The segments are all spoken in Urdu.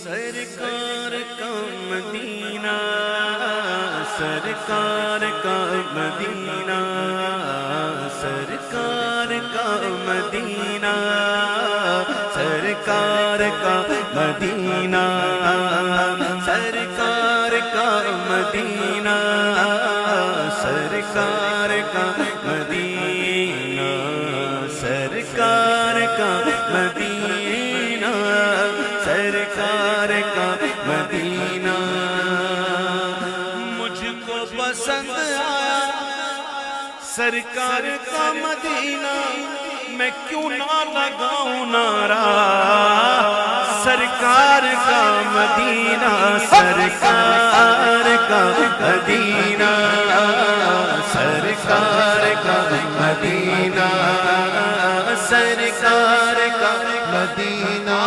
سرکار کا مدینہ، سرکار کا مدینہ، سرکار کا مدینہ، سرکار کا مدینہ، سرکار کا مدینہ، سرکار کا مدینہ، سرکار کا مدینہ، سرکار کا مدینہ مجھ کو پسند آیا سرکار کا مدینہ، میں کیوں نہ لگاؤں نعرہ سرکار کا مدینہ، سرکار کا مدینہ، سرکار کا مدینہ، سرکار کا مدینہ،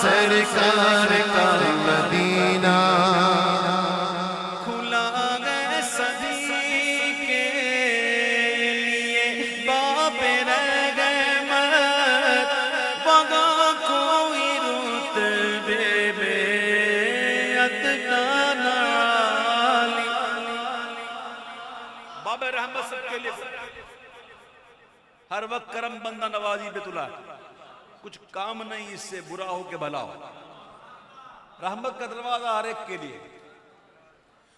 سرکار کا مدینہ کھلا ہے سبھی کے لیے باب رحمت، وہاں کوئی رتبے بیعت کا نالی۔ باب رحمت سب کے لیے، ہر وقت کرم بندہ نوازی پہ تلا، کچھ کام نہیں اس سے برا ہو کہ بھلا ہو، رحمت کا دروازہ ہر ایک کے لیے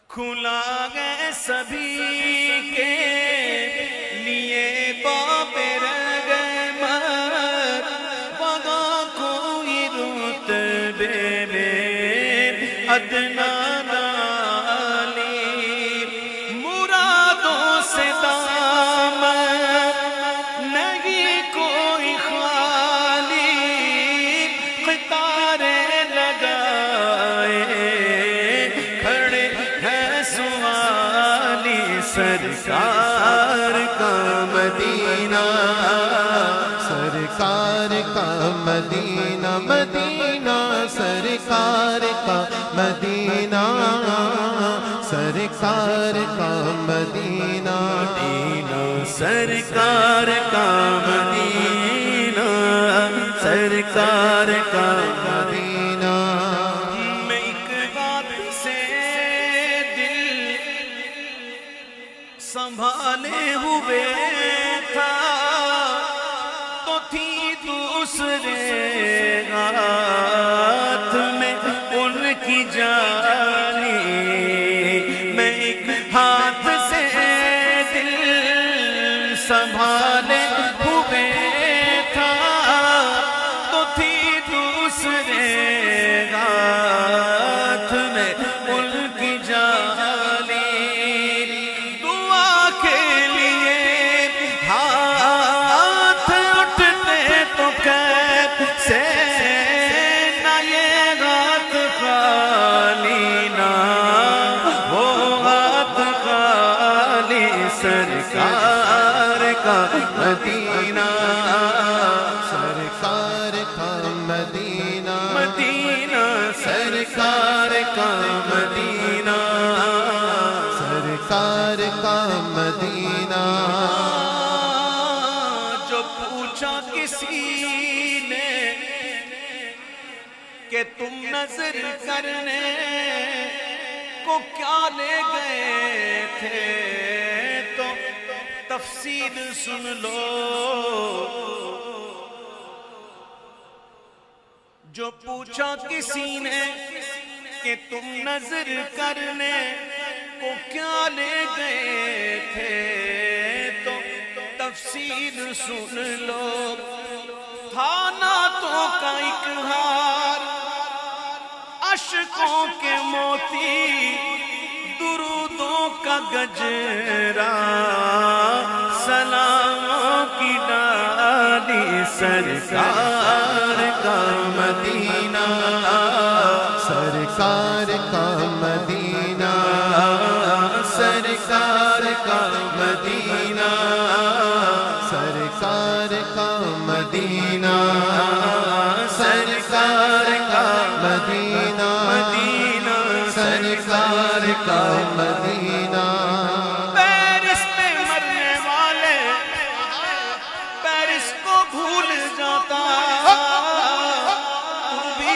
کھلا ہے سبھی کے لیے باب رحمت، وہاں کوئی رتبے میں ادنا نالی، مرادوں سے سرکار کا مدینہ، سرکار کا مدینہ، مدینہ سرکار کا مدینہ، سرکار کا مدینہ، سرکار کا مدینہ، سرکار کا مدینہ میں ایک بات سے دل سنبھالے ہوئے تھا تو تھی دوسرے ہاتھ میں ان کی جانی، میں ایک ہاتھ سے دل سنبھالے ہوئے تھا تو تھی دوسرے ہاتھ میں ان کی جانی، دعا کے لیے ہاتھ اٹھتے تو کیسے نہ یہ ہاتھ خالی نہ وہ ہاتھ خالی، سرکار کا مدینہ، سرکار کا مدینہ، مدینہ سرکار کا مدینہ، سرکار کا مدینہ جو پوچھا کسی نے کہ تم نظر کرنے کو کیا لے گئے تھے تو تفصیل سن لو، جو پوچھا کسی نے کہ تم نظر کرنے کو کیا لے گئے تھے تو تفصیل سن لو، تھا نعتوں کا ایک ہار، اشکوں کے موتی، درودوں کا گجرا، سلاموں کی ڈالی، سرکار کا مدینہ، سرکار کا مدینہ، سرکار کا مدینہ، سرکار کا مدینہ، سرکار کا مدینہ، مدینہ، سرکار کا مدینہ، پیرس میں مرنے والے پیرس کو بھول جاتا، تو بھی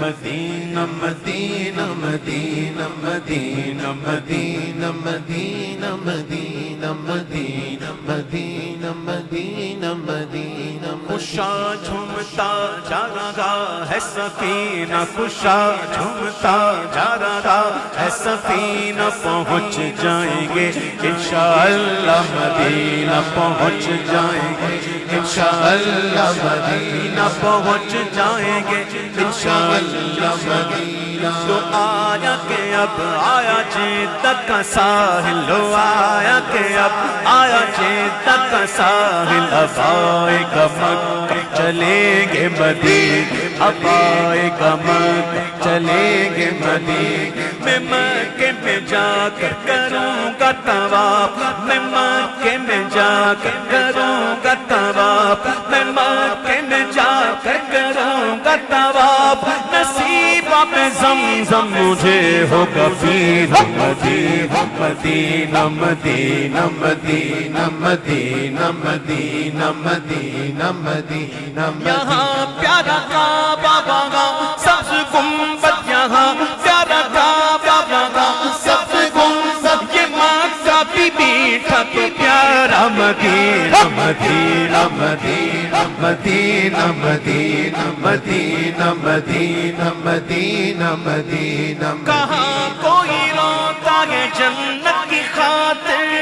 مدینہ مدینہ مدینہ مدینہ مدینہ مدینہ مدینہ مدینہ مدینہ مدینہ مدینہ خوشا جھومتا جا رہا ہے سفینہ، خوشا جھومتا جا رہا ہے سفینہ، پہنچ جائیں گے انشاءاللہ مدینہ، پہنچ جائیں گے انشاءاللہ مدینہ، پہنچ جائیں گے انشاءاللہ مدینہ۔ تو آیا کہ اب آیا جدہ کا ساحل، لو آیا کہ اب آیا جدہ کا ساحل، اب آئے گا مکہ چلیں گے مدینہ، اب آئے گا مکہ چلیں گے مدینہ۔ میں مکے میں جا کر کروں گا طواف، میں مکے میں جا کر کروں گا طواف، میں مکے میں جا کر کروں گا طواف، نصیب آب زمزم مجھے ہوگا پینا، مدینہ مدینہ مدینہ مدینہ مدینہ مدینہ مدینہ مدینہ، یہاں پیارا کعبہ وہاں سبز گنبد، یہاں پیارا کعبہ وہاں سبز گنبد، یہ مکہ بھی میٹھا تو پیارا مدینہ، مدینہ مدینہ مدینہ مدینہ مدینہ مدینہ مدینہ مدینہ، کہاں کوئی روتا ہے جنت کی خاطر،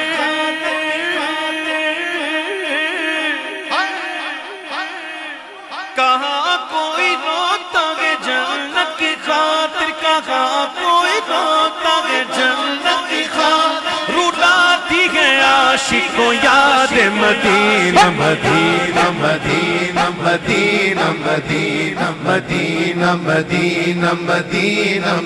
کہاں کوئی روتا ہے جنت کی خاطر، کہاں کوئی روتا ہے جنت کی خاطر، رولاتی ہے عاشق کو یاد مدینہ، مدینہ مدینہ مدینہ مدینہ مدینہ مدینہ مدینہ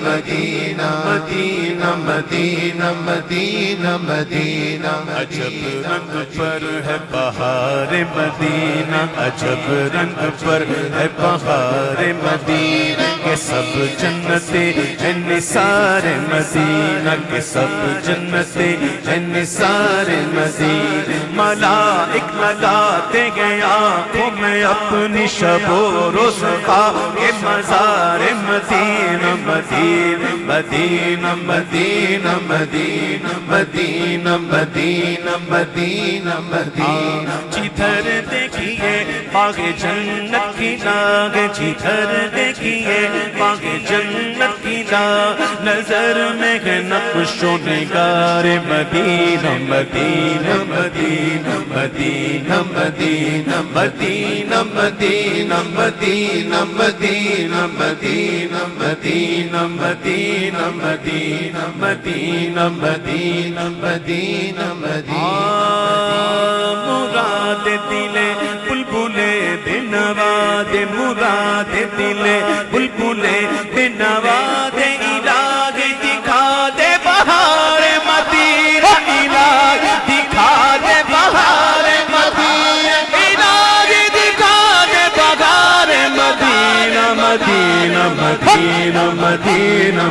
مدینہ مدینہ مدینہ مدینہ مدینہ، عجب رنگ پر ہے بہار مدینہ، عجب رنگ پر ہے بہار مدینہ، کہ سب جنتیں ہیں نثار مدینہ، کہ سب جنتیں ہیں نثار مدینہ، ملائک لگاتے ہیں آنکھوں میں اپنی شب و روز کے مزار مدینہ، مدینہ مدینہ مدینہ مدینہ مدینہ مدینہ مدینہ مدینہ، جدھر دیکھیے باغ جنت کی راہ، جدھر دیکھیے باغ جنت کی راہ، نظر میں ہے نقش و نگار مدینہ، مدینہ مدینہ مدینہ مدینہ مدینہ مدینہ مدینہ مدینہ مدینہ مدینہ مدینہ مدینہ مدینہ مدینہ مدینہ مدینہ، مراد دل بلبلے بے نواد، مراد دل بلبلے بے نواد، الہی دکھا دے بہار مدینہ، الہی دکھا دے بہار مدینہ، الہی دکھا دے بہار مدینہ، مدینہ مدینہ مدینہ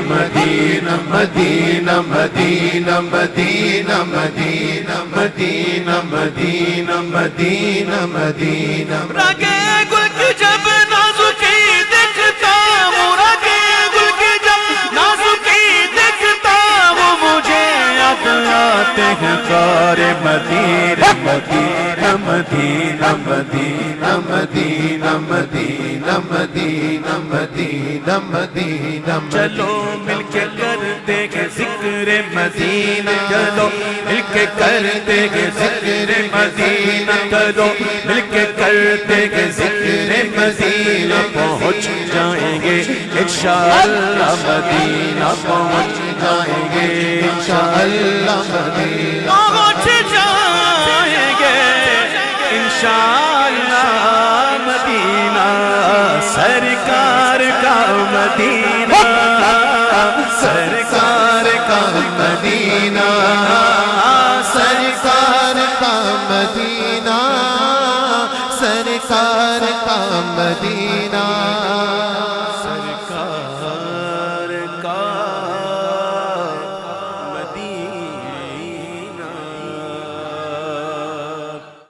مدینہ مدینہ مدینہ مدینہ مدینہ مدینہ مدینہ مدینہ مدینہ، رگے گل کی جب نازکی دیکھتا ہوں، رگے گل کی جب نازکی دیکھتا ہوں، مجھے یاد آتے ہیں سارے مدینہ، مدینہ مدینہ مدینہ مدینہ مدینہ مدینہ مدینہ مدینہ، چلو مل کے کرتے ہیں ذکر مدینہ، چلو مل کے کرتے ہیں ذکر مدینہ، چلو مل کے کرتے ہیں ذکر مدینہ، پہنچ جائیں گے انشاءاللہ مدینہ، پہنچ جائیں گے انشاءاللہ مدینہ، پہنچ جائیں گے انشاءاللہ مدینہ، سرکار کا مدینہ، سرکار کا مدینہ، سرکار کا مدینہ، سرکار کا مدینہ،